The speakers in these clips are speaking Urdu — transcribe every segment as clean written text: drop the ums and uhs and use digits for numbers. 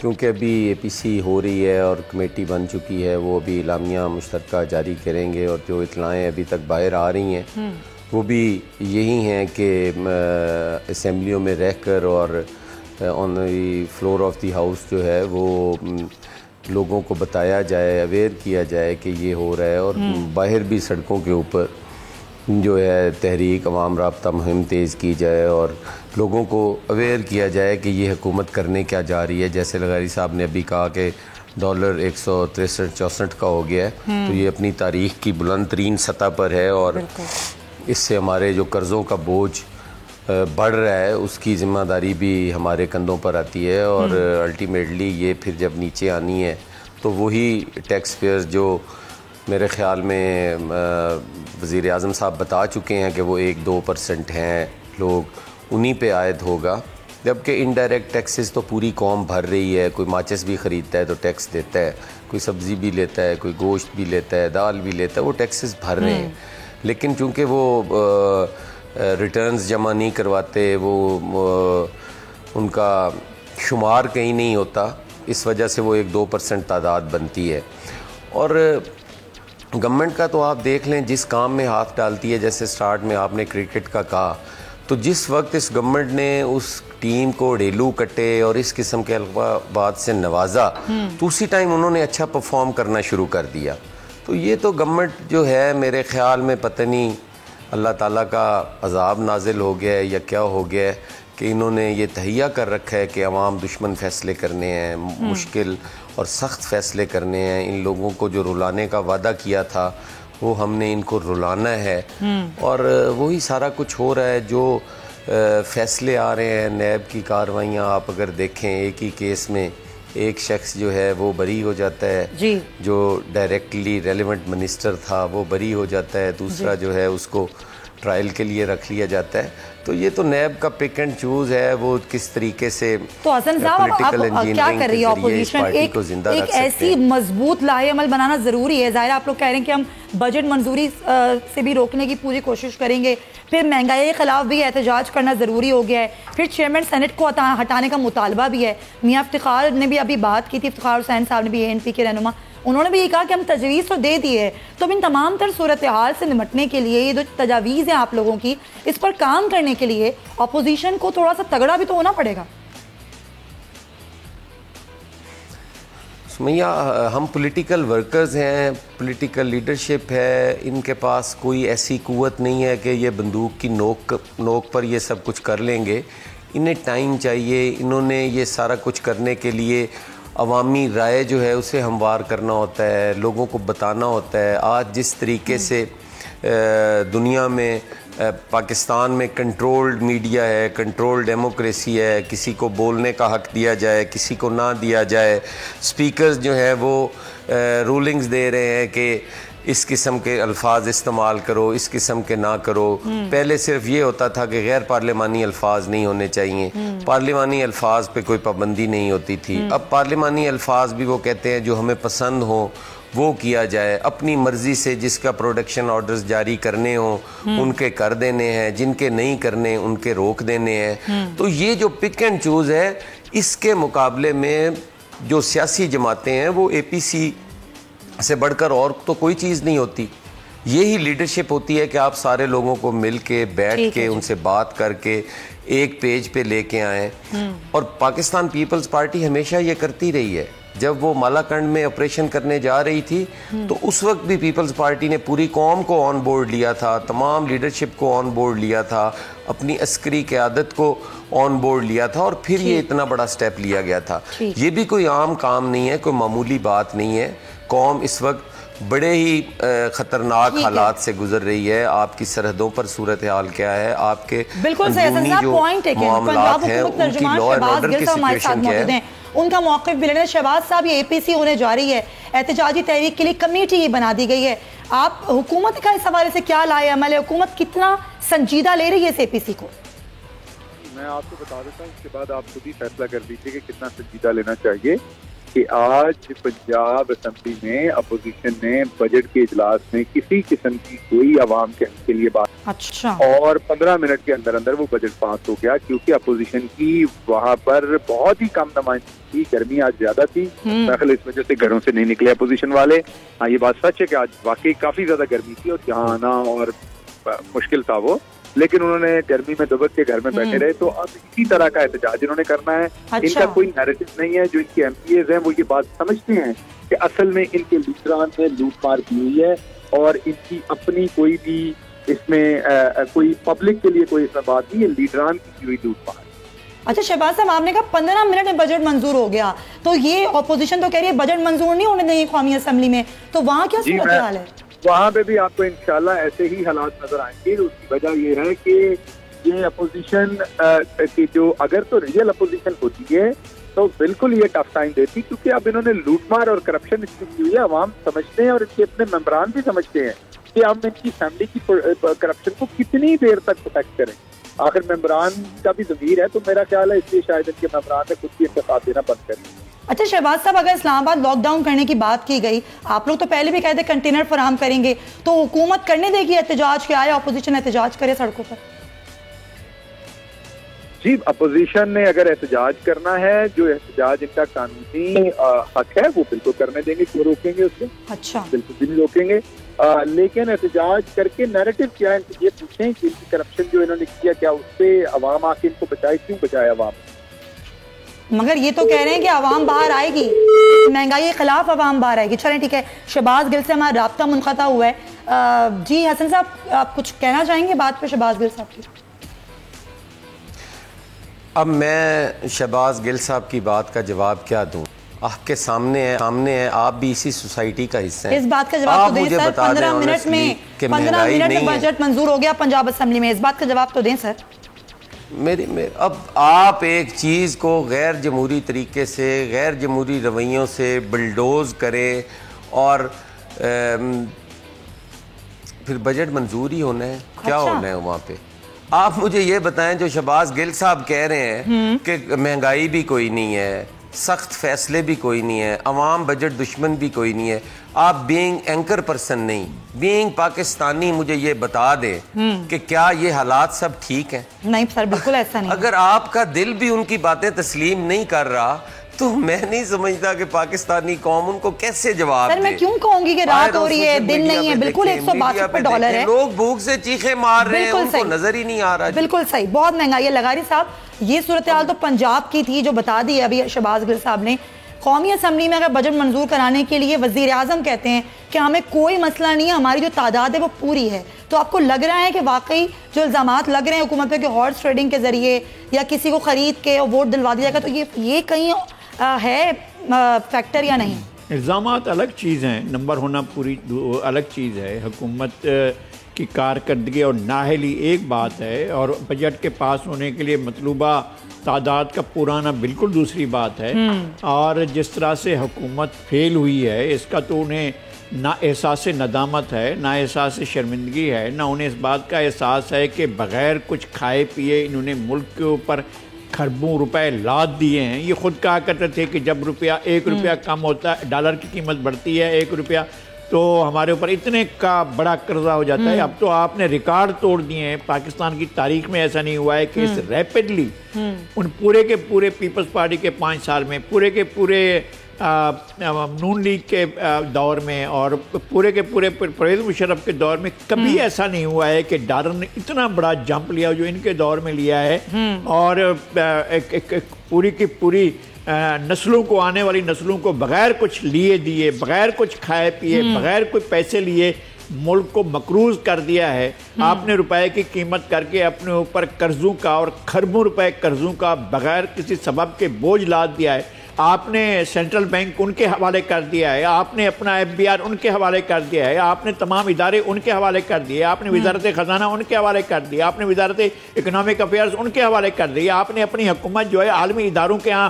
کیونکہ ابھی اے پی سی ہو رہی ہے اور کمیٹی بن چکی ہے، وہ ابھی اعلامیہ مشترکہ جاری کریں گے، اور جو اطلاعیں ابھی تک باہر آ رہی ہیں وہ بھی یہی ہیں کہ اسمبلیوں میں رہ کر اور آن دی فلور آف دی ہاؤس جو ہے وہ لوگوں کو بتایا جائے، اویئر کیا جائے کہ یہ ہو رہا ہے، اور باہر بھی سڑکوں کے اوپر جو ہے تحریک عوام رابطہ مہم تیز کی جائے اور لوگوں کو اویئر کیا جائے کہ یہ حکومت کرنے کیا جا رہی ہے۔ جیسے لغاری صاحب نے ابھی کہا کہ ڈالر 163-64 کا ہو گیا ہے، تو یہ اپنی تاریخ کی بلند ترین سطح پر ہے، اور اس سے ہمارے جو قرضوں کا بوجھ بڑھ رہا ہے اس کی ذمہ داری بھی ہمارے کندھوں پر آتی ہے، اور الٹیمیٹلی یہ پھر جب نیچے آنی ہے تو وہی ٹیکس پیئرز جو میرے خیال میں وزیر اعظم صاحب بتا چکے ہیں کہ وہ 1-2% ہیں لوگ، انہی پہ عائد ہوگا، جبکہ انڈائریکٹ ٹیکسز تو پوری قوم بھر رہی ہے۔ کوئی ماچس بھی خریدتا ہے تو ٹیکس دیتا ہے، کوئی سبزی بھی لیتا ہے، کوئی گوشت بھی لیتا ہے، دال بھی لیتا ہے، وہ ٹیکسز بھر رہے ہیں، لیکن چونکہ وہ ریٹرنز جمع نہیں کرواتے، وہ ان کا شمار کہیں نہیں ہوتا، اس وجہ سے وہ 1-2% تعداد بنتی ہے۔ اور گورنمنٹ کا تو آپ دیکھ لیں جس کام میں ہاتھ ڈالتی ہے، جیسے سٹارٹ میں آپ نے کرکٹ کا کہا، تو جس وقت اس گورنمنٹ نے اس ٹیم کو ڈھیلو کٹے اور اس قسم کے القابات سے نوازا تو اسی ٹائم انہوں نے اچھا پرفارم کرنا شروع کر دیا۔ تو یہ تو گورنمنٹ جو ہے میرے خیال میں پتہ نہیں اللہ تعالیٰ کا عذاب نازل ہو گیا ہے یا کیا ہو گیا ہے کہ انہوں نے یہ تہیہ کر رکھا ہے کہ عوام دشمن فیصلے کرنے ہیں، مشکل اور سخت فیصلے کرنے ہیں، ان لوگوں کو جو رلانے کا وعدہ کیا تھا وہ ہم نے ان کو رلانا ہے، اور وہی سارا کچھ ہو رہا ہے۔ جو فیصلے آ رہے ہیں، نیب کی کارروائیاں آپ اگر دیکھیں، ایک ہی کیس میں ایک شخص جو ہے وہ بری ہو جاتا ہے، جو ڈائریکٹلی ریلیونٹ منسٹر تھا وہ بری ہو جاتا ہے، دوسرا جو ہے اس کو ٹرائل کے لیے رکھ لیا جاتا ہے۔ تو یہ تو نیب کا پک اینڈ چوز ہے، وہ کس طریقے سے تو حسن صاحب آپ کیا کر رہی ہے اپوزیشن؟ ایک ایسی مضبوط لاہے عمل بنانا ضروری ہے۔ ظاہر آپ لوگ کہہ رہے ہیں کہ ہم بجٹ منظوری سے بھی روکنے کی پوری کوشش کریں گے، پھر مہنگائی کے خلاف بھی احتجاج کرنا ضروری ہو گیا ہے، پھر چیئرمین سینٹ کو ہٹانے کا مطالبہ بھی ہے۔ میاں افتخار نے بھی ابھی بات کی تھی، افتخار حسین صاحب نے بھی ANP کے رہنما، انہوں نے بھی یہ کہا کہ ہم تجویز تو دے دی ہے، تو ان تمام تر صورتحال سے نمٹنے کے لیے یہ جو تجاویز ہیں آپ لوگوں کی، اس پر کام کرنے کے لیے اپوزیشن کو تھوڑا سا تگڑا بھی تو ہونا پڑے گا۔ سمیہ، ہم پولیٹیکل ورکرز ہیں، پولیٹیکل لیڈرشپ ہے، ان کے پاس کوئی ایسی قوت نہیں ہے کہ یہ بندوق کی نوک پر یہ سب کچھ کر لیں گے۔ انہیں ٹائم چاہیے، انہوں نے یہ سارا کچھ کرنے کے لیے عوامی رائے جو ہے اسے ہموار کرنا ہوتا ہے، لوگوں کو بتانا ہوتا ہے۔ آج جس طریقے سے دنیا میں پاکستان میں کنٹرولڈ میڈیا ہے، کنٹرول ڈیموکریسی ہے، کسی کو بولنے کا حق دیا جائے، کسی کو نہ دیا جائے، سپیکرز جو ہیں وہ رولنگز دے رہے ہیں کہ اس قسم کے الفاظ استعمال کرو، اس قسم کے نہ کرو۔ پہلے صرف یہ ہوتا تھا کہ غیر پارلیمانی الفاظ نہیں ہونے چاہیے، پارلیمانی الفاظ پہ کوئی پابندی نہیں ہوتی تھی۔ اب پارلیمانی الفاظ بھی وہ کہتے ہیں جو ہمیں پسند ہوں وہ کیا جائے، اپنی مرضی سے جس کا پروڈکشن آرڈرز جاری کرنے ہوں ان کے کر دینے ہیں، جن کے نہیں کرنے ان کے روک دینے ہیں۔ تو یہ جو پک اینڈ چوز ہے، اس کے مقابلے میں جو سیاسی جماعتیں ہیں وہ APC سے بڑھ کر اور تو کوئی چیز نہیں ہوتی۔ یہی لیڈرشپ ہوتی ہے کہ آپ سارے لوگوں کو مل کے بیٹھ کے ان سے بات کر کے ایک پیج پہ لے کے آئیں، اور پاکستان پیپلز پارٹی ہمیشہ یہ کرتی رہی ہے۔ جب وہ مالاکنڈ میں آپریشن کرنے جا رہی تھی تو اس وقت بھی پیپلز پارٹی نے پوری قوم کو آن بورڈ لیا تھا، تمام لیڈرشپ کو آن بورڈ لیا تھا، اپنی عسکری قیادت کو آن بورڈ لیا تھا، اور پھر یہ اتنا بڑا سٹیپ لیا گیا تھا۔ یہ بھی کوئی عام کام نہیں ہے، کوئی معمولی بات نہیں ہے۔ قوم اس وقت بڑے ہی خطرناک حالات سے گزر رہی ہے۔ آپ کی سرحدوں پر صورتحال کیا ہے، آپ کے اندرونی جو معاملات ہیں ان کی لا اینڈ آرڈر کی سچویشن کیا ہے۔ ان کا موقف بھی لینا۔ شہباز صاحب یہ APC ہونے جا رہی ہے، احتجاجی تحریک کے لیے کمیٹی بنا دی گئی ہے، آپ حکومت کا اس حوالے سے کیا لائے عمل ہے؟ حکومت کتنا سنجیدہ لے رہی ہے اس APC کو؟ میں آپ کو بتا دیتا ہوں، اس کے بعد آپ خود ہی فیصلہ کر لیجیے کہ کتنا سنجیدہ لینا چاہیے۔ کہ آج پنجاب اسمبلی میں اپوزیشن نے بجٹ کے اجلاس میں کسی قسم کی کوئی عوام کے لیے بات اچھا اور 15 منٹ کے اندر اندر وہ بجٹ پاس ہو گیا، کیونکہ اپوزیشن کی وہاں پر بہت ہی کم نمائندگی تھی، گرمی آج زیادہ تھی، دراصل اس وجہ سے گھروں سے نہیں نکلے اپوزیشن والے. ہاں یہ بات سچ ہے کہ آج واقعی کافی زیادہ گرمی تھی اور یہاں آنا اور مشکل تھا وہ، لیکن انہوں نے گرمی میں دبک کے گھر میں بیٹھے رہے. تو اب اسی طرح کا احتجاج انہوں نے کرنا ہے. ان کا کوئی نیریٹو نہیں ہے. جو ان کے ایم پی ایز ہیں وہ یہ بات سمجھتے ہیں کہ اصل میں ان کے لیڈران نے لوٹ مار کی ہوئی ہے اور ان کی اپنی کوئی بھی اس میں کوئی پبلک کے لیے کوئی اس میں بات نہیں ہے، لیڈران کی ہوئی لوٹ مار. اچھا شہباز صاحب، آپ نے کہا 15 منٹ میں بجٹ منظور ہو گیا، تو یہ اپوزیشن تو کہہ رہی ہے بجٹ منظور نہیں ہونے دیں گے قومی اسمبلی میں، تو وہاں کیا صورتحال ہے؟ وہاں پہ بھی آپ کو انشاءاللہ ایسے ہی حالات نظر آئیں گے. اس کی وجہ یہ ہے کہ یہ اپوزیشن کی جو اگر تو ریئل اپوزیشن ہوتی ہے تو بالکل یہ ٹف ٹائم دیتی، کیونکہ اب انہوں نے لوٹ مار اور کرپشن اس کی ہوئی ہے. عوام سمجھتے ہیں اور ان کے اپنے ممبران بھی سمجھتے ہیں کہ ہم ان کی فیملی کی کرپشن کو کتنی دیر تک پروٹیکٹ کریں. آخر ممبران کا بھی ضمیر ہے، تو میرا خیال ہے اس لیے شاید ان کے ممبران نے خود کی انتخاب دینا بند کر دیا. اچھا شہباز صاحب، اگر اسلام آباد لاک ڈاؤن کرنے کی بات کی گئی، آپ لوگ تو پہلے بھی کہتے کنٹینر فراہم کریں گے، تو حکومت کرنے دے گی احتجاج کے؟ آیا اپوزیشن احتجاج کرے سڑکوں پر؟ جی اپوزیشن نے اگر احتجاج کرنا ہے، جو احتجاج ان کا قانونی حق ہے وہ بالکل کرنے دیں گے. کیوں روکیں گے اس کو؟ اچھا بالکل بھی نہیں روکیں گے. لیکن احتجاج کر کے نیریٹو کیا ہے ان سے یہ پوچھیں کہ ان کی کرپشن جو انہوں نے کیا کیا اس سے عوام آ کے ان کو بچائے، کیوں بچائے عوام؟ مگر یہ تو کہہ رہے ہیں کہ عوام باہر آئے گی، مہنگائی کے خلاف عوام باہر آئے گی. چلیں ٹھیک ہے، شہباز گل سے ہمارا رابطہ منقطع ہوا ہے. جی حسن صاحب، آپ کچھ کہنا چاہیں گے بات پہ شہباز گل صاحب کی؟ اب میں شہباز گل صاحب کی بات کا جواب کیا دوں؟ آپ کے سامنے ہے، آپ بھی اسی سوسائٹی کا حصہ ہیں. اس بات کا جواب تو دیں سر. 15 منٹ میں بجٹ منظور ہو گیا پنجاب اسمبلی میں، اس بات کا جواب تو دیں سر. اب آپ ایک چیز کو غیر جمہوری طریقے سے، غیر جمہوری رویوں سے بلڈوز کریں اور پھر بجٹ منظور ہی ہونا ہے. کیا ہونا ہے وہاں پہ؟ آپ مجھے یہ بتائیں، جو شہباز گل صاحب کہہ رہے ہیں کہ مہنگائی بھی کوئی نہیں ہے، سخت فیصلے بھی کوئی نہیں ہے، عوام بجٹ دشمن بھی کوئی نہیں ہے، آپ بینگ اینکر پرسن نہیں، بینگ پاکستانی مجھے یہ بتا دیں کہ کیا یہ حالات سب ٹھیک ہیں؟ نہیں سر، بالکل ایسا نہیں. اگر آپ کا دل بھی ان کی باتیں تسلیم نہیں کر رہا تو میں نہیں سمجھتا کہ پاکستانی قوم ان کو کیسے جواب دے. سر میں کیوں کہوں گی کہ رات ہو رہی ہے، دن نہیں ہے، بالکل 162 ڈالر ہے. لوگ بھوک سے چیخیں مار رہے ہیں، ان کو نظر ہی نہیں آ رہا. بالکل صحیح، بہت مہنگائی ہے. لغاری صاحب، یہ صورتحال تو پنجاب کی تھی جو بتا دی ہے ابھی شہباز گل صاحب نے. قومی اسمبلی میں اگر بجٹ منظور کرانے کے لیے وزیر اعظم کہتے ہیں کہ ہمیں کوئی مسئلہ نہیں ہے، ہماری جو تعداد ہے وہ پوری ہے، تو آپ کو لگ رہا ہے کہ واقعی جو الزامات لگ رہے ہیں حکومت پہ کہ ہارس ٹریڈنگ کے ذریعے یا کسی کو خرید کے ووٹ دلوا دیا جائے گا، تو یہ کہیں ہے فیکٹر یا نہیں؟ الزامات الگ چیز ہیں، نمبر ہونا پوری الگ چیز ہے. حکومت کی کارکردگی اور نااہلی ایک بات ہے، اور بجٹ کے پاس ہونے کے لیے مطلوبہ تعداد کا پرانا بالکل دوسری بات ہے. اور جس طرح سے حکومت فیل ہوئی ہے، اس کا تو انہیں نہ احساس ندامت ہے، نہ احساس شرمندگی ہے، نہ انہیں اس بات کا احساس ہے کہ بغیر کچھ کھائے پیے انہوں نے ملک کے اوپر کھربوں روپے لاد دیے ہیں. یہ خود کہا کرتے تھے کہ جب ایک روپیہ کم ہوتا ہے، ڈالر کی قیمت بڑھتی ہے 1 روپیہ، تو ہمارے اوپر اتنے کا بڑا قرضہ ہو جاتا ہے. اب تو آپ نے ریکارڈ توڑ دیے ہیں. پاکستان کی تاریخ میں ایسا نہیں ہوا ہے کہ اس ریپڈلی ان پورے کے پورے پیپلز پارٹی کے 5 سال میں، پورے کے پورے نون لیگ کے دور میں، اور پورے کے پورے پرویز مشرف کے دور میں کبھی ایسا نہیں ہوا ہے کہ ڈالر نے اتنا بڑا جمپ لیا جو ان کے دور میں لیا ہے. اور پوری کی پوری نسلوں کو، آنے والی نسلوں کو بغیر کچھ لیے دیے، بغیر کچھ کھائے پیے، بغیر کوئی پیسے لیے ملک کو مقروض کر دیا ہے. آپ نے روپے کی قیمت کر کے اپنے اوپر قرضوں کا اور کھربوں روپے قرضوں کا بغیر کسی سبب کے بوجھ لاد دیا ہے. آپ نے سینٹرل بینک ان کے حوالے کر دیا ہے، آپ نے اپنا FBR ان کے حوالے کر دیا ہے، آپ نے تمام ادارے ان کے حوالے کر دیے، آپ نے وزارت خزانہ ان کے حوالے کر دیا، آپ نے وزارت اکنامک افیئرز ان کے حوالے کر دی، آپ نے اپنی حکومت جو ہے عالمی اداروں کے ہاں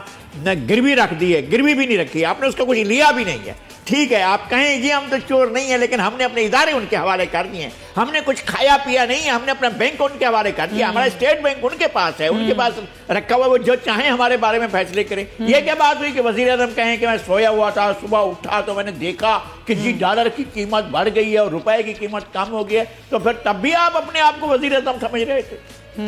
گروی رکھ دی ہے. گروی بھی نہیں رکھی، آپ نے اس کا کچھ لیا بھی نہیں ہے. ٹھیک ہے، آپ کہیں جی ہم تو چور نہیں ہیں، لیکن ہم نے اپنے ادارے ان کے حوالے کر دیے ہیں. ہم نے کچھ کھایا پیا نہیں ہے, ہم نے اپنا بینک ان کے حوالے کر دیا, ہمارا اسٹیٹ بینک ان کے پاس ہے, ان کے پاس رکھا ہوا, وہ جو چاہیں ہمارے بارے میں فیصلے کریں. یہ کیا بات ہوئی کہ وزیر اعظم کہیں کہ میں سویا ہوا تھا, صبح اٹھا تو میں نے دیکھا کہ جی ڈالر کی قیمت بڑھ گئی ہے اور روپے کی قیمت کم ہو گئی ہے, تو پھر تب بھی آپ اپنے آپ کو وزیر اعظم سمجھ رہے تھے؟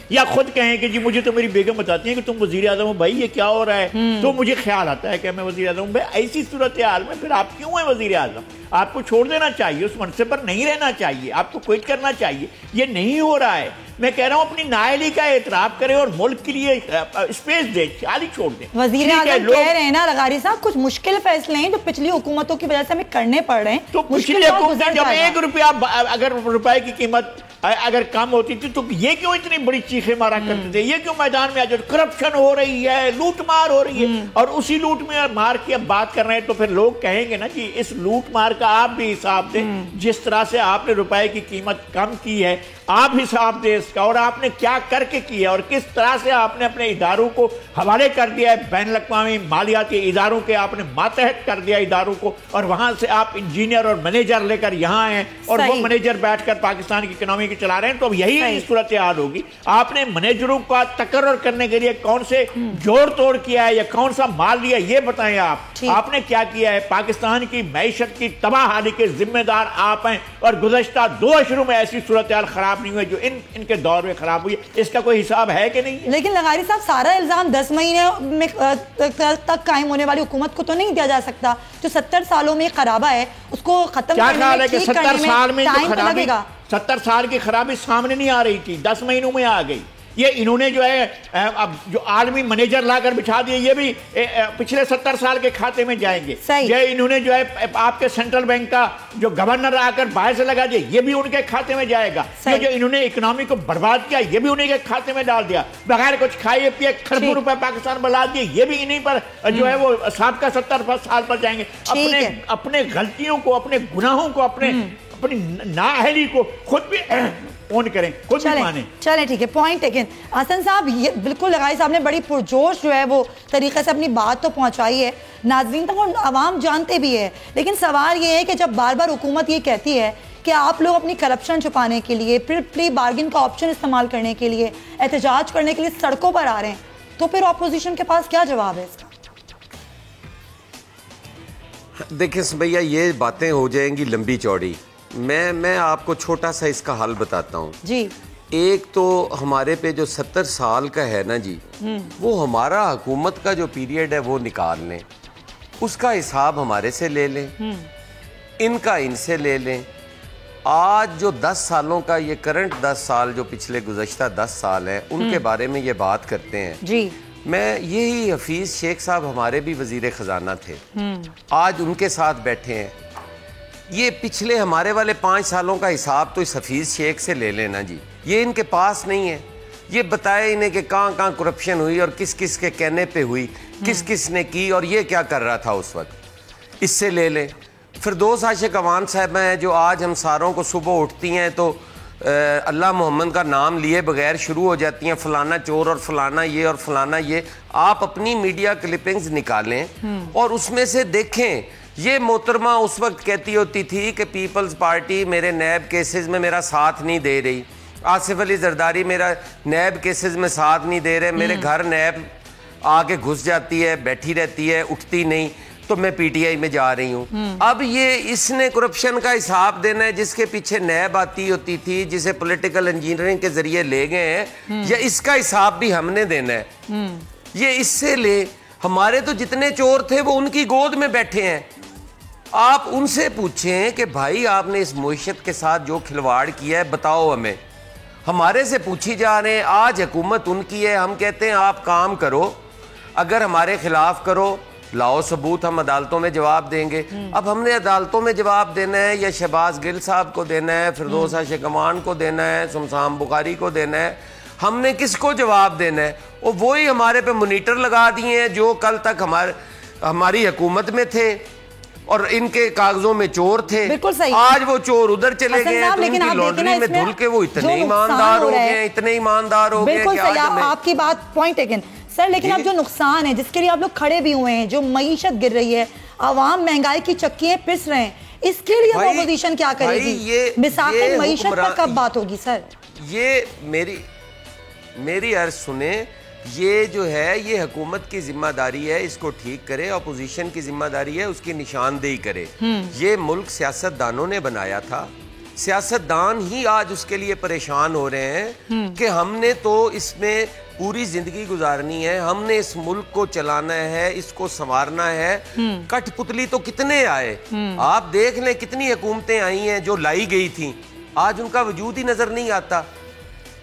یا خود کہیں کہ جی مجھے تو میری بیگم بتاتی ہیں کہ تم وزیر اعظم ہو, بھائی یہ کیا ہو رہا ہے, تو مجھے خیال آتا ہے کہ میں وزیر اعظم ہوں. بھائی ایسی صورتحال میں پھر آپ کیوں ہیں وزیر اعظم؟ آپ کو چھوڑ دینا چاہیے, اس منصب پر نہیں رہنا چاہیے, آپ کو کوئٹ کرنا چاہیے. یہ نہیں ہو رہا ہے. میں کہہ رہا ہوں اپنی نااہلی کا اعتراف کریں اور ملک کے لیے اسپیس دیں, خالی چھوڑ دیں. وزیر اعظم کہہ رہے ہیں نا لغاری صاحب, کچھ مشکل فیصلے ہیں جو پچھلی حکومتوں کی وجہ سے ہمیں کرنے پڑ رہے ہیں. تو پچھلی حکومتیں جب 1 روپیہ اگر روپے کی قیمت اگر کم ہوتی تھی تو یہ کیوں اتنی بڑی چیخیں مارا کرتے تھے؟ یہ کیوں میدان میں آج کرپشن ہو رہی ہے, لوٹ مار ہو رہی ہے, اور اسی لوٹ مار کی اب بات کر رہے ہیں, تو پھر لوگ کہیں گے نا جی اس لوٹ مار کا آپ بھی حساب دیں. جس طرح سے آپ نے روپے کی قیمت کم کی ہے آپ حساب دیں اس کا, اور آپ نے کیا کر کے کیا اور کس طرح سے آپ نے اپنے اداروں کو حوالے کر دیا ہے, بین الاقوامی مالیاتی اداروں کے آپ نے ماتحت کر دیا اداروں کو, اور وہاں سے آپ انجینئر اور مینیجر لے کر یہاں ہیں, اور وہ مینیجر بیٹھ کر پاکستان کی اکنامی کو چلا رہے ہیں. تو اب یہی صورتحال ہوگی. آپ نے مینیجروں کا تقرر کرنے کے لیے کون سے جوڑ توڑ کیا ہے یا کون سا مال لیا, یہ بتائیں آپ نے کیا کیا ہے. پاکستان کی معیشت کی تباہ حالی کے ذمہ دار آپ ہیں, اور گزشتہ 2 اشروں میں ایسی صورتحال خراب نہیں ہوئی جو ان کے دور میں خراب ہوئی. اس کا کوئی حساب ہے کہ نہیں؟ لیکن لغاری صاحب سارا الزام 10 مہینے میں تک قائم ہونے والی حکومت کو تو نہیں دیا جا سکتا. جو 70 سالوں میں خرابہ ہے اس کو ختم کرنے میں, ٹھیک کرنے میں ٹائم تو لگے گا. 70 سال کی خرابی سامنے نہیں آ رہی تھی, 10 مہینوں میں آ گئی. یہ انہوں نے جو ہے اب جو عالمی مینیجر لا کر بچھا دیے, یہ بھی پچھلے 70 سال کے کھاتے میں جائیں گے. یہ انہوں نے جو ہے آپ کے سینٹرل بینک کا جو گورنر آ کر باہر سے لگا دیا, یہ بھی ان کے کھاتے میں جائے گا. یہ جو انہوں نے اکنامی کو برباد کیا, یہ بھی انہیں کے کھاتے میں ڈال دیا. بغیر کچھ کھائے پیے کھربوں روپے پاکستان بلا دیے, یہ بھی انہیں پر جو ہے وہ سابقہ 70 سال پر جائیں گے. اپنے غلطیوں کو, اپنے گناہوں کو, اپنی نااہلی کو خود بھی اون کریں, خود بھی مانیں. چلیں ٹھیک ہے, پوائنٹ ٹیکن. حسن صاحب یہ بالکل لغاری صاحب نے بڑی پرجوش جو ہے وہ طریقے سے اپنی بات تو پہنچائی ہے, ناظرین تک اور عوام جانتے بھی ہے. لیکن سوال یہ ہے کہ جب بار بار حکومت یہ کہتی ہے کہ آپ لوگ اپنی کرپشن چھپانے کے لیے, پھر پلی بارگن کا آپشن استعمال کرنے کے لیے, احتجاج کرنے کے لیے سڑکوں پر آ رہے ہیں, تو پھر اپوزیشن کے پاس کیا جواب ہے اس کا؟ دیکھیں بھیا, یہ باتیں ہو جائیں گی لمبی چوڑی. میں آپ کو چھوٹا سا اس کا حل بتاتا ہوں. جی, ایک تو ہمارے پہ جو 70 سال کا ہے نا جی, وہ ہمارا حکومت کا جو پیریڈ ہے وہ نکال لیں, اس کا حساب ہمارے سے لے لیں, ان کا ان سے لے لیں. آج جو 10 سالوں کا یہ کرنٹ 10 سال جو پچھلے گزشتہ 10 سال ہیں ان کے بارے میں یہ بات کرتے ہیں. جی, میں یہی حفیظ شیخ صاحب ہمارے بھی وزیر خزانہ تھے, آج ان کے ساتھ بیٹھے ہیں. یہ پچھلے ہمارے والے 5 سالوں کا حساب تو اس حفیظ شیخ سے لے لینا جی, یہ ان کے پاس نہیں ہے. یہ بتائے انہیں کہ کہاں کرپشن ہوئی اور کس کس کے کہنے پہ ہوئی, کس کس نے کی اور یہ کیا کر رہا تھا اس وقت, اس سے لے لیں. فردوس عاشق عوان صاحبہ ہیں جو آج ہم ساروں کو صبح اٹھتی ہیں تو اللہ محمد کا نام لیے بغیر شروع ہو جاتی ہیں, فلانا چور اور فلانا یہ اور فلانا یہ. آپ اپنی میڈیا کلپنگز نکالیں اور اس میں سے دیکھیں. یہ محترمہ اس وقت کہتی ہوتی تھی کہ پیپلز پارٹی میرے نیب کیسز میں میرا ساتھ نہیں دے رہی, آصف علی زرداری میرا نیب کیسز میں ساتھ نہیں دے رہے, میرے گھر نیب آ کے گھس جاتی ہے, بیٹھی رہتی ہے, اٹھتی نہیں, تو میں پی ٹی آئی میں جا رہی ہوں. اب یہ اس نے کرپشن کا حساب دینا ہے جس کے پیچھے نیب آتی ہوتی تھی, جسے پولیٹیکل انجینئرنگ کے ذریعے لے گئے ہیں, یا اس کا حساب بھی ہم نے دینا ہے؟ یہ اس سے لے. ہمارے تو جتنے چور تھے وہ ان کی گود میں بیٹھے ہیں. آپ ان سے پوچھیں کہ بھائی آپ نے اس معیشت کے ساتھ جو کھلواڑ کیا ہے بتاؤ ہمیں. ہمارے سے پوچھی جا رہے ہیں. آج حکومت ان کی ہے, ہم کہتے ہیں آپ کام کرو, اگر ہمارے خلاف کرو لاؤ ثبوت, ہم عدالتوں میں جواب دیں گے. اب ہم نے عدالتوں میں جواب دینا ہے یا شہباز گل صاحب کو دینا ہے, فردوس عاشق عوان کو دینا ہے, سمسام بخاری کو دینا ہے؟ ہم نے کس کو جواب دینا ہے؟ اور وہی ہمارے پہ مونیٹر لگا دیے ہیں جو کل تک ہماری حکومت میں تھے اور ان کے کاغذوں میں چور تھے. آج وہ چور ادھر چلے گئے ہیں تو ان کی لانڈری میں دھل کے وہ اتنے ایماندار ہو گئے ہیں, اتنے ایماندار ہو گئے. بالکل صحیح, آپ کی بات پوائنٹ ٹیکن سر. لیکن اب جو نقصان ہے جس کے لیے آپ لوگ کھڑے بھی ہوئے ہیں, جو معیشت گر رہی ہے, عوام مہنگائی کی چکیاں پس رہے ہیں, اس کے لیے اپوزیشن کیا کرے گی؟ مساق معیشت پر کب بات ہوگی سر؟ یہ میری عرض سنیں، یہ جو ہے یہ حکومت کی ذمہ داری ہے، اس کو ٹھیک کرے، اپوزیشن کی ذمہ داری ہے اس کی نشاندہی کرے۔ یہ ملک سیاست دانوں نے بنایا تھا، سیاست دان ہی آج اس کے لیے پریشان ہو رہے ہیں کہ ہم نے تو اس میں پوری زندگی گزارنی ہے، ہم نے اس ملک کو چلانا ہے، اس کو سنوارنا ہے۔ کٹ پتلی تو کتنے آئے، آپ دیکھ لیں کتنی حکومتیں آئی ہیں جو لائی گئی تھیں، آج ان کا وجود ہی نظر نہیں آتا۔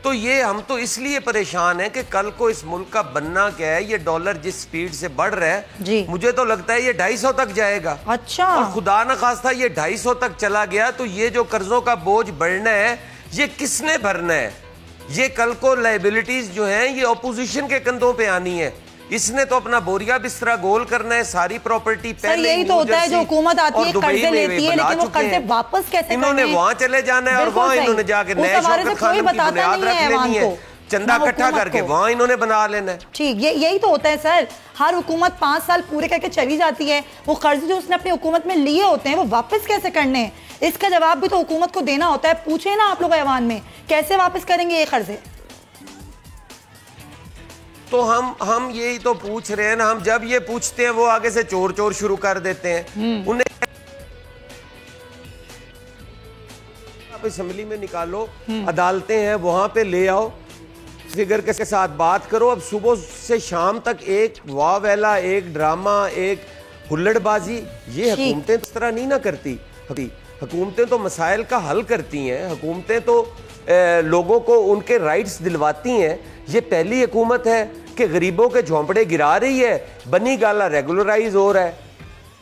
تو یہ ہم تو اس لیے پریشان ہیں کہ کل کو اس ملک کا بننا کیا ہے۔ یہ ڈالر جس سپیڈ سے بڑھ رہا ہے مجھے تو لگتا ہے یہ 250 تک جائے گا۔ اچھا، اور خدا نہ خواستہ یہ 250 تک چلا گیا تو یہ جو قرضوں کا بوجھ بڑھنا ہے یہ کس نے بھرنا ہے؟ یہ کل کو لائبلٹیز جو ہیں یہ اپوزیشن کے کندھوں پہ آنی ہے۔ اس نے تو اپنا بوریا بسترا گول کرنا ہے، ساری پراپرٹی پہلے یہی تو ہوتا ہے جو حکومت آتی ہے قرضے لیتی ہے لیکن وہ قرضے واپس کیسے انہوں نے وہاں چلے جانا ہے اور وہاں انہوں نے جا کے نئے شوکت خانم کی بنیاد رکھ لینی ہے، چندہ اکٹھا کر کے وہاں انہوں نے بنا لینا ہے۔ ٹھیک، یہی تو ہوتا ہے سر، ہر حکومت 5 سال پورے کر کے چلی جاتی ہے، وہ قرض جو اس نے اپنی حکومت میں لیے ہوتے ہیں وہ واپس کیسے کرنے ہیں، اس کا جواب بھی تو حکومت کو دینا ہوتا ہے۔ پوچھیں نا آپ لوگ ایوان میں کیسے واپس کریں گے یہ قرضے؟ تو ہم یہی تو پوچھ رہے ہیں نا، ہم جب یہ پوچھتے ہیں وہ آگے سے چور چور شروع کر دیتے ہیں۔ انہیں آپ اسمبلی میں نکالو، عدالتیں ہیں وہاں پہ لے آؤ، فگر کے ساتھ بات کرو۔ اب صبح سے شام تک ایک واہ ویلا، ایک ڈرامہ، ایک ہلڑ بازی، یہ حکومتیں اس طرح نہیں نہ کرتی۔ حکومتیں تو مسائل کا حل کرتی ہیں، حکومتیں تو لوگوں کو ان کے رائٹس دلواتی ہیں۔ یہ پہلی حکومت ہے کہ غریبوں کے جھونپڑے گرا رہی ہے، بنی گالا ریگولرائز ہو رہا ہے۔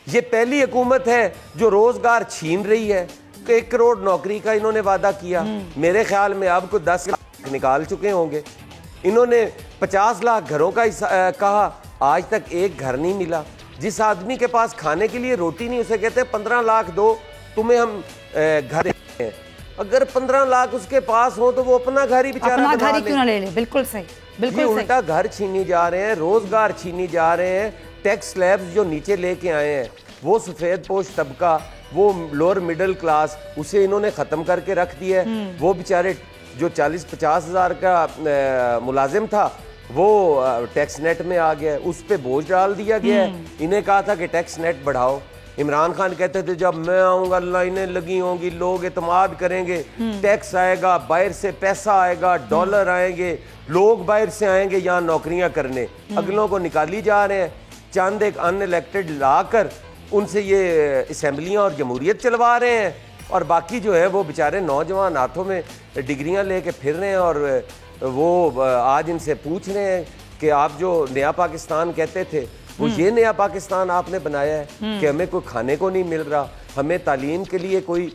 یہ پہلی حکومت ہے جو روزگار چھین رہی ہے، کہ 1 کروڑ نوکری کا انہوں نے وعدہ کیا، میرے خیال میں اب کو 10 لاکھ نکال چکے ہوں گے۔ انہوں نے 50 لاکھ گھروں کا کہا، آج تک ایک گھر نہیں ملا۔ جس آدمی کے پاس کھانے کے لیے روٹی نہیں اسے کہتے 15 لاکھ دو تمہیں ہم گھر دیتے ہیں۔ اگر 15 لاکھ اس کے پاس ہو تو وہ اپنا گھر ہی بیچارہ بنا لے۔ اپنا گھر ہی کیوں نہ لے لے؟ بالکل صحیح، بالکل صحیح۔ الٹا گھر چھینی جا رہے ہیں، روزگار چھینی جا رہے ہیں۔ ٹیکس سلیبز جو نیچے لے کے آئے ہیں، وہ سفید پوش طبقہ، وہ لوور مڈل کلاس، اسے انہوں نے ختم کر کے رکھ دیا ہے۔ وہ بیچارے جو 40-50 ہزار کا ملازم تھا وہ ٹیکس نیٹ میں آ گیا ہے، اس پہ بوجھ ڈال دیا گیا ہے۔ انہیں کہا تھا کہ ٹیکس نیٹ بڑھاؤ، عمران خان کہتے تھے جب میں آؤں گا لائنیں لگی ہوں گی، لوگ اعتماد کریں گے، ٹیکس آئے گا، باہر سے پیسہ آئے گا، ڈالر آئیں گے، لوگ باہر سے آئیں گے یہاں نوکریاں کرنے۔ اگلوں کو نکالی جا رہے ہیں، چند ایک ان الیکٹڈ لا کر ان سے یہ اسمبلیاں اور جمہوریت چلوا رہے ہیں، اور باقی جو ہے وہ بیچارے نوجوان ہاتھوں میں ڈگریاں لے کے پھر رہے ہیں۔ اور وہ آج ان سے پوچھ رہے ہیں کہ آپ جو نیا پاکستان کہتے تھے وہ یہ نیا پاکستان آپ نے بنایا ہے کہ ہمیں کوئی کھانے کو نہیں مل رہا، ہمیں تعلیم کے لیے کوئی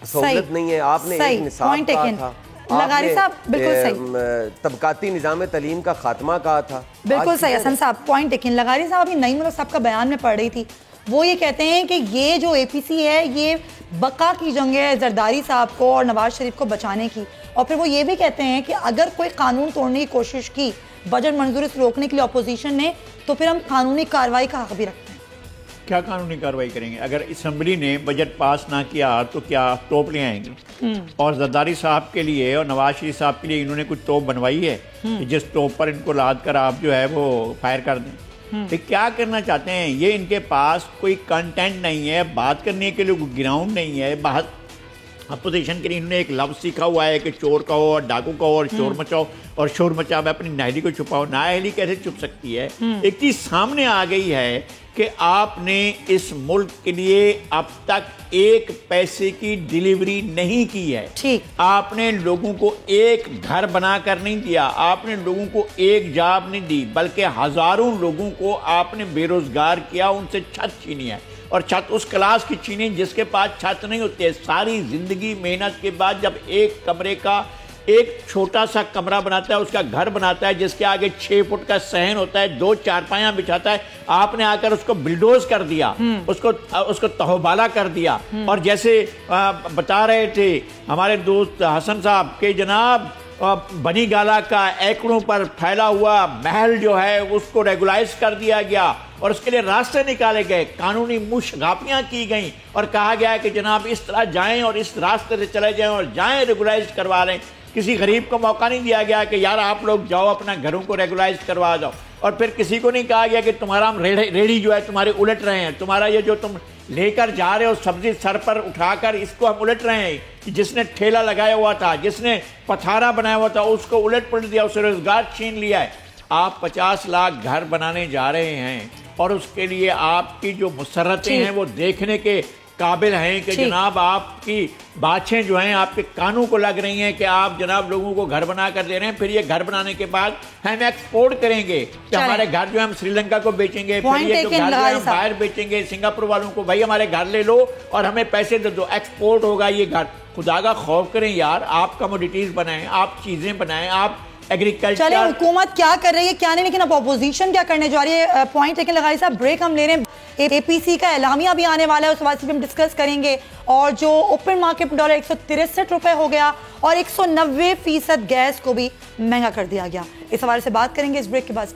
سہولت نہیں ہے۔ آپ نے ایک نصاب کہا تھا، لغاری صاحب بالکل صحیح، طبقاتی نظام تعلیم کا خاتمہ کہا تھا۔ بالکل صحیح حسن صاحب، پوائنٹ ٹیکن۔ لغاری صاحب ابھی نعیم ملک صاحب کا بیان میں پڑھ رہی تھی، وہ یہ کہتے ہیں کہ یہ جو اے پی سی ہے یہ بقا کی جنگ ہے زرداری صاحب کو اور نواز شریف کو بچانے کی، اور پھر وہ یہ بھی کہتے ہیں کہ اگر کوئی قانون توڑنے کی کوشش کی بجٹ منظوری سے روکنے کے لیے اپوزیشن نے تو پھر ہم قانونی کارروائی کا حق بھی رکھتے ہیں۔ کیا قانونی کارروائی کریں گے؟ اگر اسمبلی نے بجٹ پاس نہ کیا تو کیا توپ لے آئیں گے؟ اور زرداری صاحب کے لیے اور نواز شریف صاحب کے لیے انہوں نے کچھ توپ بنوائی ہے کہ جس توپ پر ان کو لاد کر آپ جو ہے وہ فائر کر دیں؟ تو کیا کرنا چاہتے ہیں یہ؟ ان کے پاس کوئی کنٹینٹ نہیں ہے، بات کرنے کے لیے گراؤنڈ نہیں ہے۔ بات اپوزیشن کے لیے انہوں نے ایک لفظ سیکھا ہوا ہے کہ چور کہو اور ڈاکو کہو اور شور مچاؤ، اور شور مچا میں اپنی نااہلی کو چھپاؤ۔ نااہلی کیسے چھپ سکتی ہے؟ ایک چیز سامنے آ گئی ہے کہ آپ نے اس ملک کے لیے اب تک 1 پیسے کی ڈیلیوری نہیں کی ہے۔ آپ نے لوگوں کو ایک گھر بنا کر نہیں دیا، آپ نے لوگوں کو ایک جاب نہیں دی، بلکہ ہزاروں لوگوں کو آپ نے بے روزگار کیا، ان سے چھت چھینی ہے، اور چھت اس کلاس کی چھینی جس کے پاس چھت نہیں ہوتی ہے۔ ساری زندگی محنت کے بعد جب ایک کمرے کا ایک چھوٹا سا کمرہ بناتا ہے، اس کا گھر بناتا ہے جس کے آگے 6 فٹ کا صحن ہوتا ہے، 2 چارپائیاں بچھاتا ہے، آپ نے آ کر اس کو بلڈوز کر دیا، اس کو تہوبالا کر دیا۔ اور جیسے بتا رہے تھے ہمارے دوست حسن صاحب کہ جناب بنی گالا کا ایکڑوں پر پھیلا ہوا محل جو ہے اس کو ریگولائز کر دیا گیا، اور اس کے لیے راستے نکالے گئے، قانونی مشغاپیاں کی گئیں اور کہا گیا کہ جناب اس طرح جائیں اور اس راستے سے چلے جائیں اور جائیں ریگولائز کروا لیں. کسی غریب کو موقع نہیں دیا گیا کہ یار آپ لوگ جاؤ اپنا گھروں کو ریگولائز کروا جاؤ. اور پھر کسی کو نہیں کہا گیا کہ تمہارا ہم ریڑھی جو ہے تمہارے الٹ رہے ہیں، تمہارا یہ جو تم لے کر جا رہے ہو سبزی سر پر اٹھا کر اس کو ہم الٹ رہے ہیں. جس نے ٹھیلا لگایا ہوا تھا، جس نے پتھارا بنایا ہوا تھا، اس کو الٹ پلٹ دیا، اسے روزگار چھین لیا ہے. آپ 50 لاکھ گھر بنانے جا رہے ہیں اور اس کے لیے آپ کی جو مسرتیں ہیں وہ دیکھنے کے قابل ہیں کہ جناب آپ کی باتیں جو ہیں آپ کے کانوں کو لگ رہی ہیں کہ آپ جناب لوگوں کو گھر بنا کر دے رہے ہیں. پھر یہ گھر بنانے کے بعد ہم ایکسپورٹ کریں گے کہ ہمارے گھر جو ہم سری لنکا کو بیچیں گے، پھر یہ جو گھر جو ہم باہر بیچیں گے سنگاپور والوں کو، بھائی ہمارے گھر لے لو اور ہمیں پیسے دے دو، ایکسپورٹ ہوگا یہ گھر. خدا کا خوف کریں یار، آپ کموڈیٹیز بنائیں، آپ چیزیں بنائیں، آپ ایگریکلچر. چلیں حکومت کیا کر رہی ہے کیا نہیں، لیکن اب اپوزیشن کیا کرنے جا رہی ہے پوائنٹ. لیکن لغاری صاحب بریک ہم لے رہے ہیں. اے پی سی کا اعلامیہ بھی آنے والا ہے، اس حوالے سے ہم ڈسکس کریں گے. اور جو اوپن مارکیٹ ڈالر 163 روپے ہو گیا اور 190% گیس کو بھی مہنگا کر دیا گیا. اس حوالے سے بات کریں گے اس بریک کے بعد.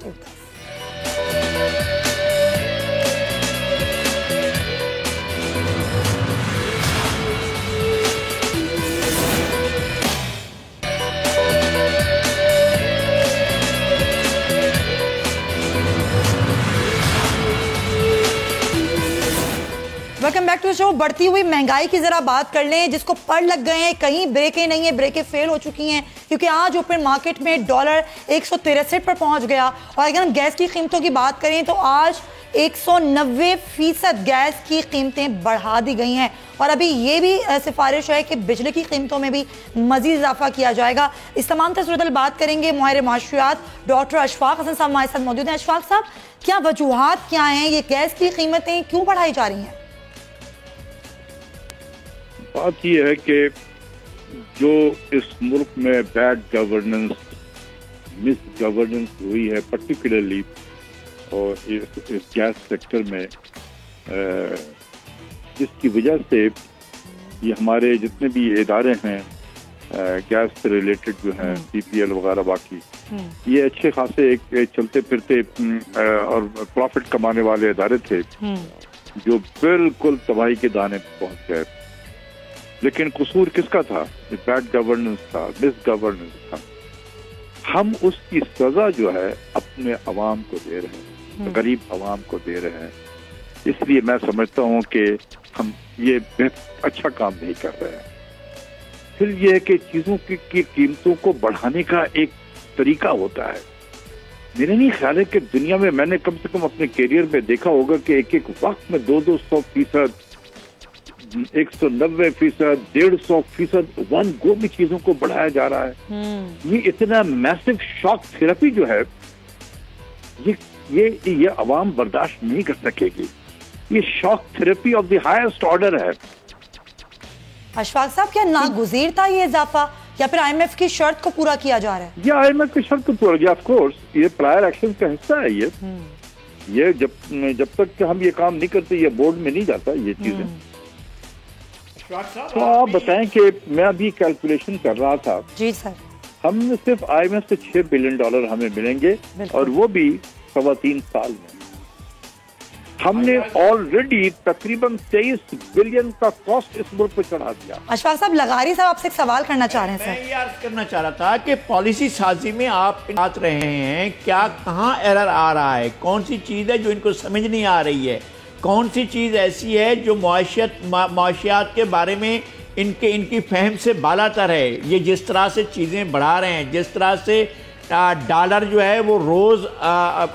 Welcome back to show. بڑھتی ہوئی مہنگائی کی ذرا بات کر لیں، جس کو پڑ لگ گئے ہیں، کہیں بریکیں نہیں ہیں، بریکیں فیل ہو چکی ہیں کیونکہ آج اوپن مارکیٹ میں ڈالر 163 پر پہنچ گیا. اور اگر ہم گیس کی قیمتوں کی بات کریں تو آج 190% گیس کی قیمتیں بڑھا دی گئی ہیں. اور ابھی یہ بھی سفارش ہے کہ بجلی کی قیمتوں میں بھی مزید اضافہ کیا جائے گا. اس تمام صورت بات کریں گے ماہر معاشیات ڈاکٹر اشفاق حسن صاحب ہمارے ساتھ موجود ہیں. اشفاق صاحب، کیا وجوہات کیا ہیں، یہ گیس کی قیمتیں کیوں بڑھائی جا رہی ہیں؟ بات یہ ہے کہ جو اس ملک میں بیڈ گورننس، مس گورننس ہوئی ہے پرٹیکولرلی اور اس گیس سیکٹر میں، جس کی وجہ سے یہ ہمارے جتنے بھی ادارے ہیں گیس سے ریلیٹڈ جو ہیں سی پی ایل وغیرہ باقی، یہ اچھے خاصے ایک چلتے پھرتے اور پروفٹ کمانے والے ادارے تھے جو بالکل تباہی کے دانے پہنچ گئے. لیکن قصور کس کا تھا؟ بیڈ گورننس تھا، مس گورننس تھا. ہم اس کی سزا جو ہے اپنے عوام کو دے رہے ہیں، غریب عوام کو دے رہے ہیں. اس لیے میں سمجھتا ہوں کہ ہم یہ اچھا کام نہیں کر رہے ہیں. پھر یہ ہے کہ چیزوں کی قیمتوں کو بڑھانے کا ایک طریقہ ہوتا ہے. میرا نہیں خیال ہے کہ دنیا میں نے کم سے کم اپنے کیریئر میں دیکھا ہوگا کہ ایک وقت میں 200%، 190%، 150% ون گو میں چیزوں کو بڑھایا جا رہا ہے. یہ اتنا میسو شاک تھراپی جو ہے یہ عوام برداشت نہیں کر سکے گی. یہ shock therapy of the highest order ہے. اشفاق صاحب، کیا ناگزیر تھا یہ اضافہ یا پھر آئی ایم ایف کی شرط کو پورا کیا جا رہا ہے؟ یہ آئی ایم ایف کی شرط کو پورا کیا، آف کورس یہ پرائر ایکشن کا حصہ ہے. یہ جب تک کہ ہم یہ کام نہیں کرتے یہ بورڈ میں نہیں جاتا یہ چیزیں. تو آپ بتائیں کہ میں ابھی کیلکولیشن کر رہا تھا. جی سر. ہم نے صرف آئی ایم ایف سے $6 بلین ہمیں ملیں گے اور وہ بھی 3.25 سال میں. ہم نے آلریڈی تقریباً 23 بلین کا کاسٹ اس ملک پہ چڑھا دیا. اشفاق صاحب، لغاری صاحب آپ سے ایک سوال کرنا چاہ رہے ہیں. میں یہ عرض کرنا چاہ رہا تھا کہ پالیسی سازی میں آپ بات رہے ہیں، کیا کہاں ایرر آ رہا ہے، کون سی چیز ہے جو ان کو سمجھ نہیں آ رہی ہے، کون سی چیز ایسی ہے جو معاشیات کے بارے میں ان کی فہم سے بالا تر ہے. یہ جس طرح سے چیزیں بڑھا رہے ہیں، جس طرح سے ڈالر جو ہے وہ روز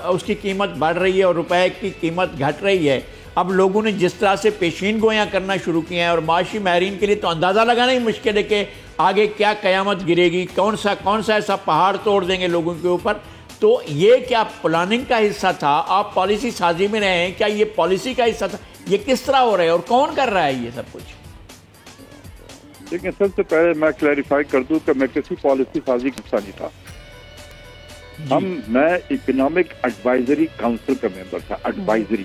اس کی قیمت بڑھ رہی ہے اور روپے کی قیمت گھٹ رہی ہے. اب لوگوں نے جس طرح سے پیشین گویاں کرنا شروع کی ہیں اور معاشی ماہرین کے لیے تو اندازہ لگانا ہی مشکل ہے کہ آگے کیا قیامت گرے گی، کون سا ایسا پہاڑ توڑ دیں گے لوگوں کے اوپر. تو یہ کیا پلاننگ کا حصہ تھا؟ آپ پالیسی سازی میں رہے ہیں، کیا یہ پالیسی کا حصہ تھا؟ یہ کس طرح ہو رہا ہے اور کون کر رہا ہے یہ سب کچھ؟ لیکن سب سے پہلے میں کلیریفائی کر دوں کہ میں کسی پالیسی سازی کا حصہ نہیں تھا. میں اکنامک ایڈوائزری کاؤنسل کا ممبر تھا. ایڈوائزری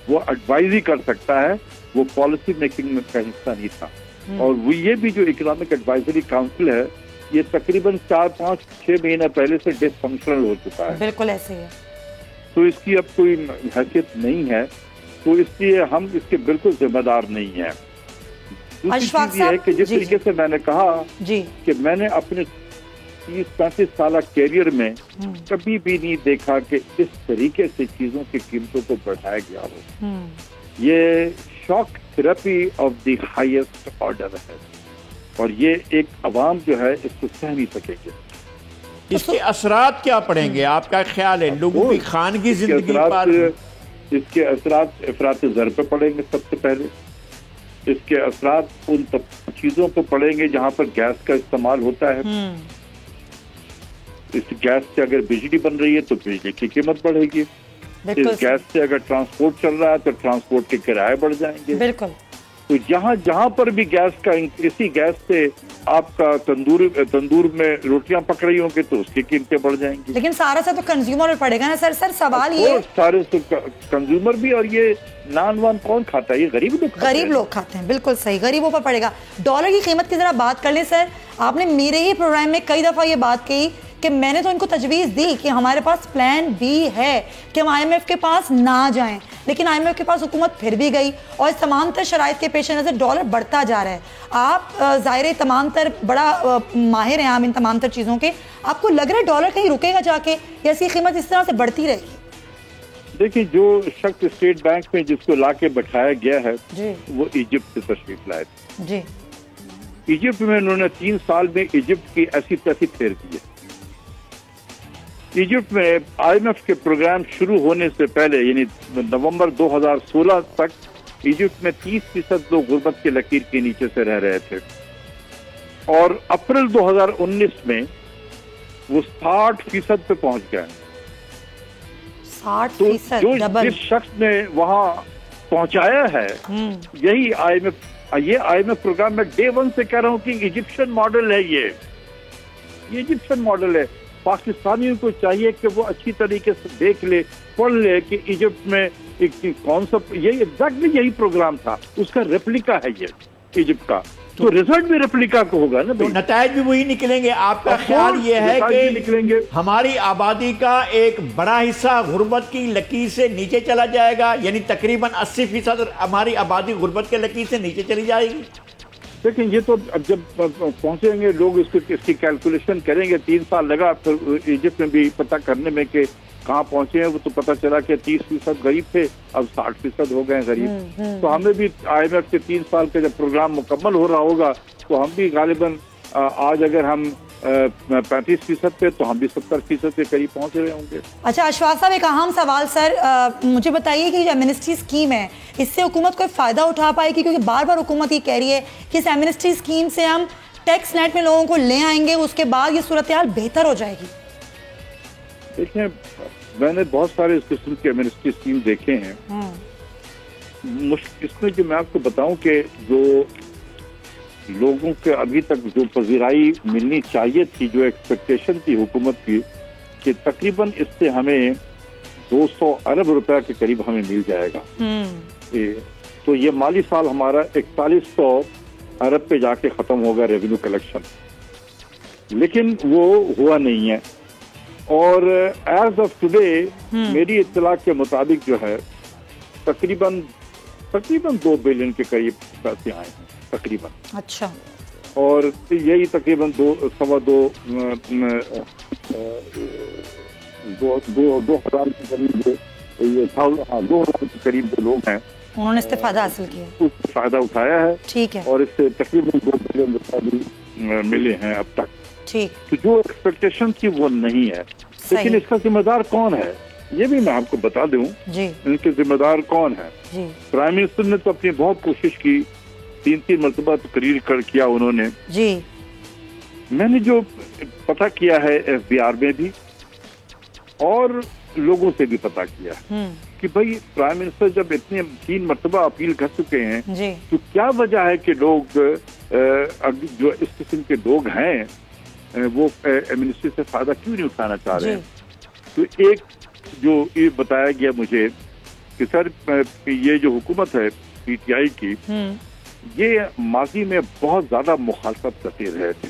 وہ ایڈوائزری کر سکتا ہے، وہ پالیسی میکنگ کا حصہ نہیں تھا. اور وہ یہ بھی جو اکنامک ایڈوائزری کاؤنسل ہے یہ تقریباً 4-5-6 مہینہ پہلے سے ڈس فنکشنل ہو چکا ہے. بالکل ایسے ہی ہے. تو اس کی اب کوئی حیثیت نہیں ہے، تو اس لیے ہم اس کے بالکل ذمہ دار نہیں ہیں۔ دوسری چیز یہ ہے کہ جس طریقے سے میں نے کہا کہ میں نے اپنے 30-35 سالہ کیریئر میں کبھی بھی نہیں دیکھا کہ اس طریقے سے چیزوں کی قیمتوں کو بڑھایا گیا ہو۔ یہ shock therapy of the highest order ہے، اور یہ ایک عوام جو ہے اس کو سہ نہیں سکے گی۔ اس کے اثرات کیا پڑیں گے آپ کا خیال ہے لوگوں کی خانگی زندگی پر؟ اس کے اثرات افراط زر پہ پڑیں گے سب سے پہلے، اس کے اثرات ان چیزوں پہ پڑیں گے جہاں پر گیس کا استعمال ہوتا ہے۔ اس گیس سے اگر بجلی بن رہی ہے تو بجلی کی قیمت بڑھے گی، اس گیس سے اگر ٹرانسپورٹ چل رہا ہے تو ٹرانسپورٹ کے کرائے بڑھ جائیں گے۔ بالکل، تو جہاں پر بھی گیس کا، اسی گیس سے آپ کا تندور میں روٹیاں پک رہی ہوں گی تو اس کی قیمتیں بڑھ جائیں گی۔ لیکن سارا سے تو کنزیومر میں پڑے گا نا سر۔ سوال یہ سارے کنزیومر بھی، اور یہ نان وان کون کھاتا ہے؟ یہ غریب لوگ کھاتے ہیں۔ بالکل صحیح، غریبوں پر پڑے گا۔ ڈالر کی قیمت کی ذرا بات کر لیں سر۔ آپ نے میرے ہی پروگرام میں کئی دفعہ یہ بات کہی کہ میں نے تو ان کو تجویز دی کہ ہمارے پاس پلان بی ہے کہ ہم آئی ایم ایف کے پاس نہ جائیں، لیکن آئی ایم ایف کے پاس حکومت پھر بھی گئی، اور اس تمام تر شرائط کے پیش نظر ڈالر بڑھتا جا رہا ہے۔ آپ ظاہر تمام تر بڑا ماہر ہیں آپ ان تمام تر چیزوں کے، آپ کو لگ رہا ہے ڈالر کہیں رکے گا جا کے، یا اس کی قیمت اس طرح سے بڑھتی رہے گی؟ دیکھیں، جو شخص اسٹیٹ بینک میں جس کو لا کے بٹھایا گیا ہے وہ ایجپٹ سے تشریف لائے تھے۔ ایجپٹ میں انہوں نے 3 سال میں ایجپٹ کی ایسی تیسی پھیر دی ہے۔ ایجپٹ میں آئی ایم ایف کے پروگرام شروع ہونے سے پہلے، یعنی نومبر 2016 تک، ایجپٹ میں 30% لوگ غربت کی لکیر کے نیچے سے رہ رہے تھے، اور اپریل 2019 میں وہ 60% پہ پہنچ گئے۔ 60%؟ جس شخص نے وہاں پہنچایا ہے یہی آئی ایم ایف، یہ آئی ایم ایف پروگرام میں ڈے 1 سے کہہ رہا ہوں کہ ایجپشن ماڈل ہے، یہ ایجپشن ماڈل ہے۔ پاکستانیوں کو چاہیے کہ وہ اچھی طریقے سے دیکھ لے، پڑھ لے کہ ایجپٹ میں کون سا، یہی ایگزیکٹلی یہی پروگرام تھا، اس کا ریپلیکا ہے یہ ایجپٹ کا، تو رزلٹ بھی ریپلیکا کو ہوگا نا، نتائج بھی وہی نکلیں گے۔ آپ کا خیال یہ ہے کہ ہماری آبادی کا ایک بڑا حصہ غربت کی لکیر سے نیچے چلا جائے گا، یعنی تقریباً 80% ہماری آبادی غربت کے لکیر سے نیچے چلی جائے گی؟ لیکن یہ تو اب جب پہنچیں گے لوگ اس کی کیلکولیشن کریں گے، 3 سال لگا پھر ایجپٹ میں بھی پتہ کرنے میں کہ کہاں پہنچے ہیں، وہ تو پتہ چلا کہ 30% غریب تھے، اب 60% ہو گئے غریب۔ تو ہمیں بھی آئی ایم ایف کے 3 سال کا جب پروگرام مکمل ہو رہا ہوگا تو ہم بھی غالباً آج اگر ہم 35% پہ تو ہم بھی 70% کے قریب پہنچ رہے ہوں گے۔ اچھا اشفاق صاحب، ایک اہم سوال سر، مجھے بتائیے کہ جو ایمنسٹی اسکیم ہے اس سے حکومت کوئی فائدہ اٹھا پائے گی؟ کیونکہ بار بار حکومت یہ کہہ رہی ہے کہ اس ایمنسٹی اسکیم سے ہم ٹیکس نیٹ میں لوگوں کو لے آئیں گے، اس کے بعد یہ صورتحال بہتر ہو جائے گی۔ دیکھیں، میں نے بہت سارے اس قسم کے ایمنسٹی اسکیم دیکھے ہیں، اس میں جو میں آپ کو بتاؤں کہ جو لوگوں کے ابھی تک جو پذیرائی ملنی چاہیے تھی، جو ایکسپیکٹیشن تھی حکومت کی کہ تقریباً اس سے ہمیں 200 ارب روپے کے قریب ہمیں مل جائے گا، تو یہ مالی سال ہمارا 4100 ارب پہ جا کے ختم ہوگا ریونیو کلیکشن، لیکن وہ ہوا نہیں ہے۔ اور ایز آف ٹوڈے میری اطلاع کے مطابق جو ہے تقریباً 2 بلین کے قریب پیسے آئے ہیں تقریباً۔ اچھا، اور یہی تقریباً 2.25 2000 کے قریب 2000 کے قریب جو لوگ ہیں انہوں نے استفادہ حاصل کیا، اس سے فائدہ اٹھایا ہے، ٹھیک ہے، اور اس سے تقریباً 2 بلین روپے بھی ملے ہیں اب تک۔ ٹھیک، تو جو ایکسپیکٹیشن تھی وہ نہیں ہے، لیکن اس کا ذمہ دار کون ہے یہ بھی میں آپ کو بتا دوں، ان کے ذمہ دار کون ہے۔ پرائم منسٹر نے تو اپنی بہت کوشش کی، 3 مرتبہ تقریر کیا انہوں نے، میں نے جو پتہ کیا ہے FBR میں بھی اور لوگوں سے بھی پتہ کیا کہ بھائی پرائم منسٹر جب اتنے 3 مرتبہ اپیل کر چکے ہیں تو کیا وجہ ہے کہ لوگ جو اس قسم کے لوگ ہیں وہ ایمنسٹی سے فائدہ کیوں نہیں اٹھانا چاہ رہے ہیں؟ تو ایک جو یہ بتایا گیا مجھے کہ سر یہ جو حکومت ہے PTI کی، یہ ماضی میں بہت زیادہ مخالفت کرتے رہے تھے،